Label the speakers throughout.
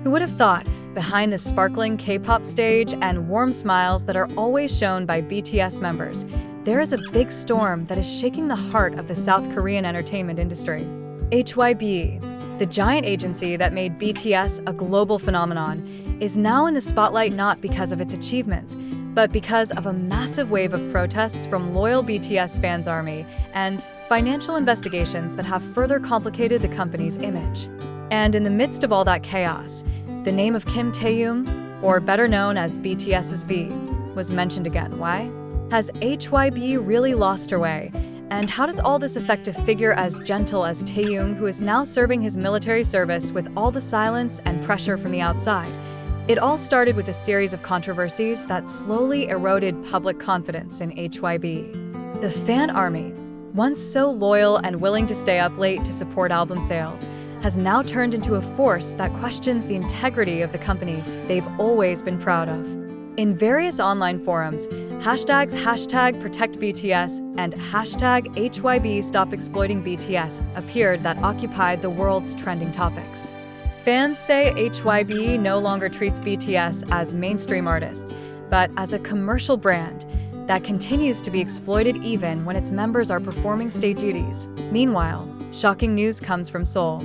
Speaker 1: Who would have thought, behind the sparkling K-pop stage and warm smiles that are always shown by BTS members, there is a big storm that is shaking the heart of the South Korean entertainment industry. Hybe, the giant agency that made BTS a global phenomenon, is now in the spotlight not because of its achievements, but because of a massive wave of protests from loyal BTS fans army and financial investigations that have further complicated the company's image. And in the midst of all that chaos, the name of KimTaehyung, or better known as BTSV, was mentioned again. Why? Has Hybe really lost her way? And how does all this affect a figure as gentle as Taehyung, who is now serving his military service with all the silence and pressure from the outside? It all started with a series of controversies that slowly eroded public confidence in Hybe. The fan army, once so loyal and willing to stay up late to support album sales, has now turned into a force that questions the integrity of the company they've always been proud of. In various online forums, hashtags #ProtectBTS and #HYBStopExploitingBTS appeared that occupied the world's trending topics. Fans say Hybe no longer treats BTS as mainstream artists, but as a commercial brand that continues to be exploited even when its members are performing state duties. Meanwhile, shocking news comes from Seoul.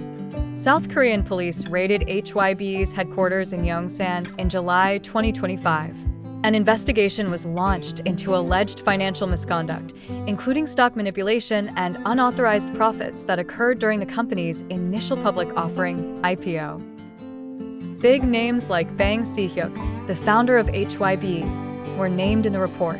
Speaker 1: South Korean police raided Hybe's headquarters in Yongsan in July 2025. An investigation was launched into alleged financial misconduct, including stock manipulation and unauthorized profits that occurred during the company's initial public offering, IPO. Big names like Bang Si-hyuk, the founder of Hybe, were named in the report.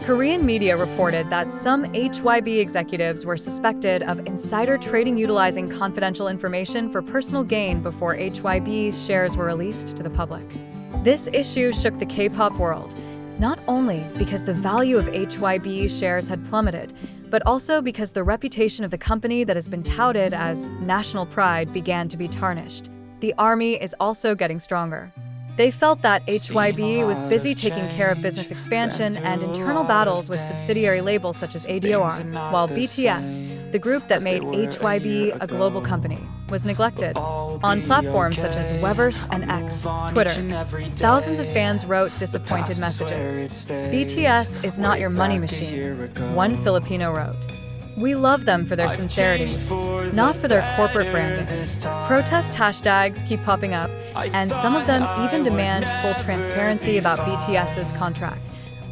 Speaker 1: Korean media reported that some Hybe executives were suspected of insider trading utilizing confidential information for personal gain before Hybe's shares were released to the public. This issue shook the K-pop world, not only because the value of Hybe's shares had plummeted, but also because the reputation of the company that has been touted as national pride began to be tarnished. The army is also getting stronger. They felt that Hybe was busy taking care of business expansion and internal battles with subsidiary labels such as ADOR, while BTS, the group that made Hybe a global company, was neglected. On platforms such as Weverse and X, Twitter, thousands of fans wrote disappointed messages. "BTS is not your money machine," one Filipino wrote. "We love them for their sincerity, not for their corporate branding." Protest hashtags keep popping up, and some of them even demand full transparency about BTS's contract.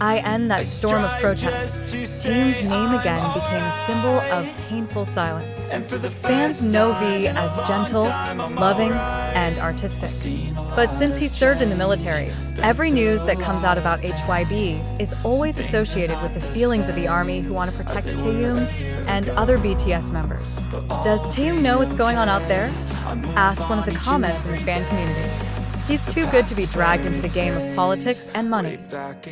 Speaker 1: I end that storm of protest. Taehyung's name again became a symbol of painful silence. Fans know V as gentle, loving, and artistic. But since he served in the military, every news that comes out about Hybe is always associated with the feelings of the army who want to protect Taehyung and other BTS members. Does Taehyung know what's going on out there? Asked one of the comments in the fan community. He's too good to be dragged into the game of politics and money.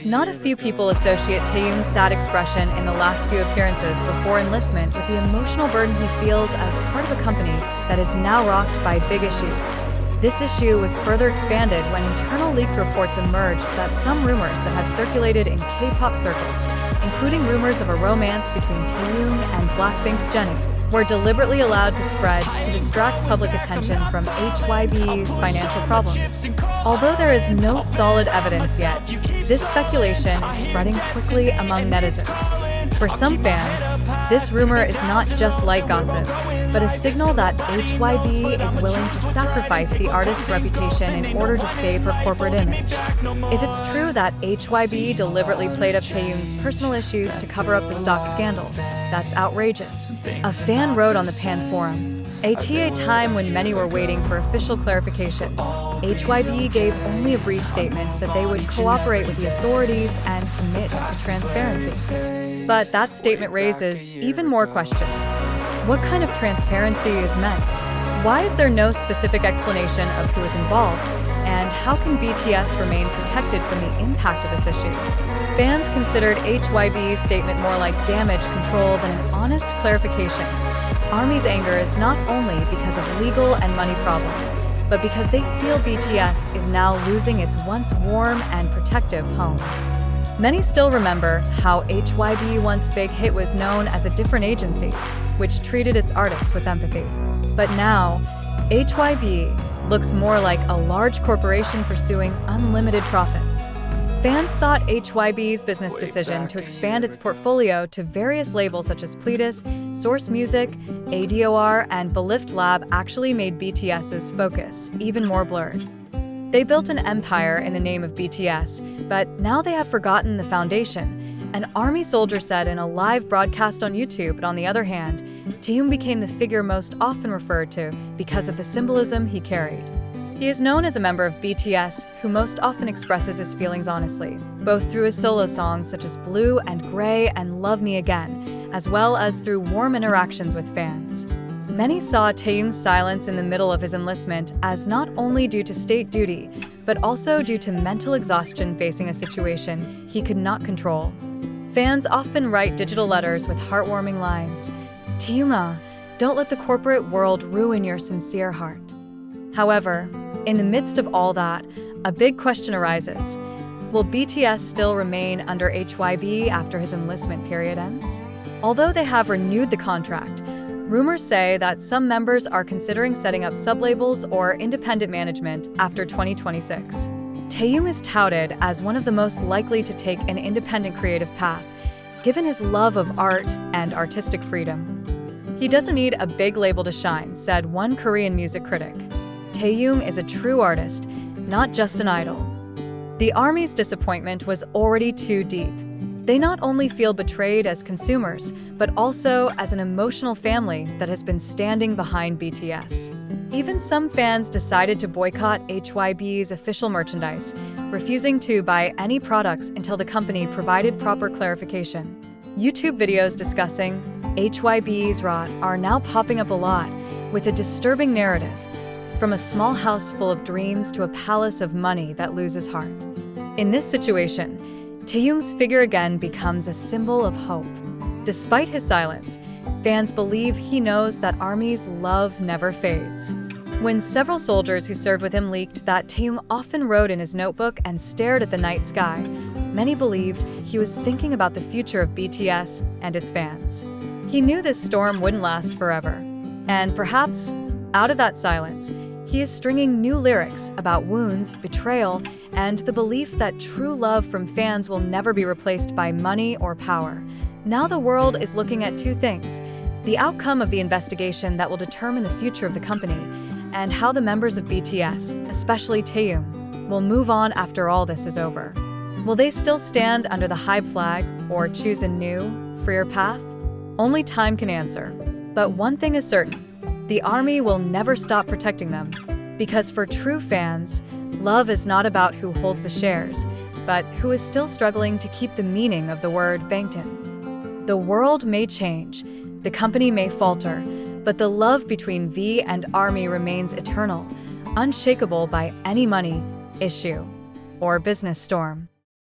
Speaker 1: Not a few people associate Taehyung's sad expression in the last few appearances before enlistment with the emotional burden he feels as part of a company that is now rocked by big issues. This issue was further expanded when internal leaked reports emerged that some rumors that had circulated in K-pop circles, including rumors of a romance between Taehyung and Blackpink's Jennie, were deliberately allowed to spread to distract public attention from Hybe's financial problems. Although there is no solid evidence yet, this speculation is spreading quickly among netizens. For some fans, this rumor is not just light gossip, but a signal that Hybe is willing to sacrifice the artist's reputation in order to save her corporate image. If it's true that Hybe deliberately played up Taehyung's personal issues to cover up the stock scandal, that's outrageous. A fan wrote on the Pan forum, "At a time when many were waiting for official clarification, Hybe gave only a brief statement that they would cooperate with the authorities and commit to transparency." But that statement raises even more questions. What kind of transparency is meant? Why is there no specific explanation of who is involved? And how can BTS remain protected from the impact of this issue? Fans considered Hybe's statement more like damage control than an honest clarification. ARMY's anger is not only because of legal and money problems, but because they feel BTS is now losing its once warm and protective home. Many still remember how Hybe's once big hit was known as a different agency, which treated its artists with empathy. But now, Hybe, looks more like a large corporation pursuing unlimited profits. Fans thought HYB's business decision to expand its portfolio to various labels such as BTS, Source Music, ADOR, and VLivePerformance actually made BTS's focus even more blurred. They built an empire in the name of BTS, but now they have forgotten the foundation, an army soldier said in a live broadcast on YouTube. But on the other hand, Taehyung became the figure most often referred to because of the symbolism he carried. He is known as a member of BTS who most often expresses his feelings honestly, both through his solo songs such as Blue and Gray and Love Me Again, as well as through warm interactions with fans. Many saw Taehyung's silence in the middle of his enlistment as not only due to state duty, but also due to mental exhaustion facing a situation he could not control. Fans often write digital letters with heartwarming lines, "Taehyung, don't let the corporate world ruin your sincere heart." However, in the midst of all that, a big question arises. Will BTS still remain under HYB after his enlistment period ends? Although they have renewed the contract, rumors say that some members are considering setting up sublabels or independent management after 2026. Taehyung is touted as one of the most likely to take an independent creative path, given his love of art and artistic freedom. He doesn't need a big label to shine, said one Korean music critic. Taehyung is a true artist, not just an idol. The ARMY's disappointment was already too deep. They not only feel betrayed as consumers, but also as an emotional family that has been standing behind BTS. Even some fans decided to boycott HYB's official merchandise, refusing to buy any products until the company provided proper clarification. YouTube videos discussing HYB's rot are now popping up a lot, with a disturbing narrative. From a small house full of dreams to a palace of money that loses heart. In this situation, Taehyung's figure again becomes a symbol of hope. Despite his silence, fans believe he knows that ARMY's love never fades. When several soldiers who served with him leaked that Taehyung often wrote in his notebook and stared at the night sky, many believed he was thinking about the future of BTS and its fans. He knew this storm wouldn't last forever, and perhaps, out of that silence, he is stringing new lyrics about wounds, betrayal, and the belief that true love from fans will never be replaced by money or power. Now the world is looking at two things: the outcome of the investigation that will determine the future of the company, and how the members of BTS, especially Taehyung, will move on after all this is over. Will they still stand under the Hybe flag or choose a new, freer path? Only time can answer. But one thing is certain. The ARMY will never stop protecting them, because for true fans, love is not about who holds the shares, but who is still struggling to keep the meaning of the word Bangtan. The world may change, the company may falter, but the love between V and ARMY remains eternal, unshakable by any money, issue, or business storm.